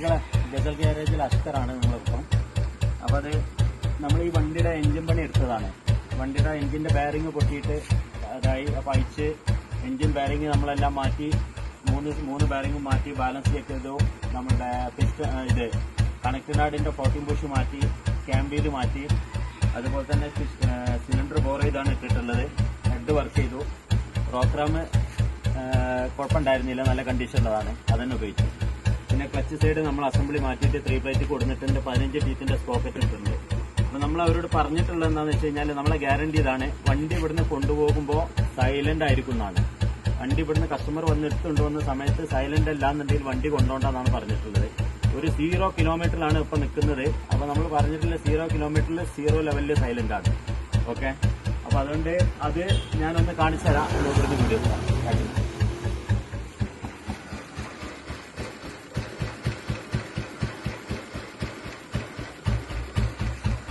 സുഹൃത്തുക്കളെ, ഗസൽ ഗ്യാരേജിൽ അസ്കറാണ് നിങ്ങളിപ്പം. അപ്പോൾ അത് നമ്മൾ ഈ വണ്ടിയുടെ എൻജിൻ പണി എടുത്തതാണ്. വണ്ടിയുടെ എൻജിൻ്റെ ബെയറിങ് പൊട്ടിയിട്ട് അതായി അപ്പോൾ അയച്ച് എൻജിൻ ബെയറിങ് നമ്മളെല്ലാം മാറ്റി മൂന്ന് ബെയറിങ് മാറ്റി ബാലൻസ് ചെക്ക് ചെയ്തു. നമ്മുടെ ഇത് കണക്ട് നാടിൻ്റെ 14 ബുഷ് മാറ്റി, ക്യാമ്പീൽ മാറ്റി, അതുപോലെ തന്നെ സിലിണ്ടർ ബോർ ചെയ്താണ് ഇട്ടിട്ടുള്ളത്. ഹെഡ് വർക്ക് ചെയ്തു. റോക്രാം കുഴപ്പമുണ്ടായിരുന്നില്ല, നല്ല കണ്ടീഷനുള്ളതാണ്, അതന്നെ ഉപയോഗിച്ചു. പിന്നെ ക്ലച്ച് സൈഡ് നമ്മൾ അസംബ്ലി മാറ്റിയിട്ട് 3 പ്ലേറ്റ് കൊടുത്തിട്ടുണ്ട്. 15 ടീത്തിന്റെ സ്പോക്കറ്റ് ഇട്ടിട്ടുണ്ട്. അപ്പോൾ നമ്മൾ അവരോട് പറഞ്ഞിട്ടുള്ളത് എന്താണെന്ന് വെച്ച് കഴിഞ്ഞാൽ നമ്മളെ ഗ്യാരണ്ടി ഇതാണ്, വണ്ടി ഇവിടുന്ന് കൊണ്ടുപോകുമ്പോൾ സൈലന്റ് ആയിരിക്കും എന്നാണ്. വണ്ടി ഇവിടുന്ന് കസ്റ്റമർ വന്ന് എടുത്തുകൊണ്ടുവന്ന സമയത്ത് സൈലന്റ് അല്ലാന്നുണ്ടെങ്കിൽ വണ്ടി കൊണ്ടുപോകണ്ടെന്നാണ് പറഞ്ഞിട്ടുള്ളത്. ഒരു 0 കിലോമീറ്ററിലാണ് ഇപ്പോൾ നിൽക്കുന്നത്. അപ്പോൾ നമ്മൾ പറഞ്ഞിട്ടുള്ള 0 കിലോമീറ്ററിൽ 0 ലെവലിൽ സൈലന്റ് ആണ്. ഓക്കെ, അപ്പോൾ അതുകൊണ്ട് അത് ഞാനൊന്ന് കാണിച്ചു തരാം. ഇവിടുന്ന് വീഡിയോ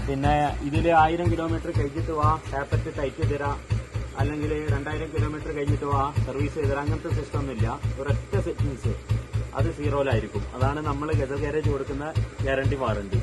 പിന്നെ ഇതിൽ 1000 കിലോമീറ്റർ കഴിഞ്ഞിട്ട് വാ, ടാപ്പറ്റ് ടൈറ്റ് തരാം, അല്ലെങ്കിൽ 2000 കിലോമീറ്റർ കഴിഞ്ഞിട്ട് വാ, സർവീസ് ചെയ്ത് തരാം. അങ്ങനത്തെ സിസ്റ്റം ഒന്നുമില്ല. ഒരൊറ്റ സെറ്റിങ്സ് അത് 0-ലായിരിക്കും. അതാണ് നമ്മൾ ഗസൽ ഗ്യാരേജ് കൊടുക്കുന്ന ഗ്യാരണ്ടി വാറണ്ടി.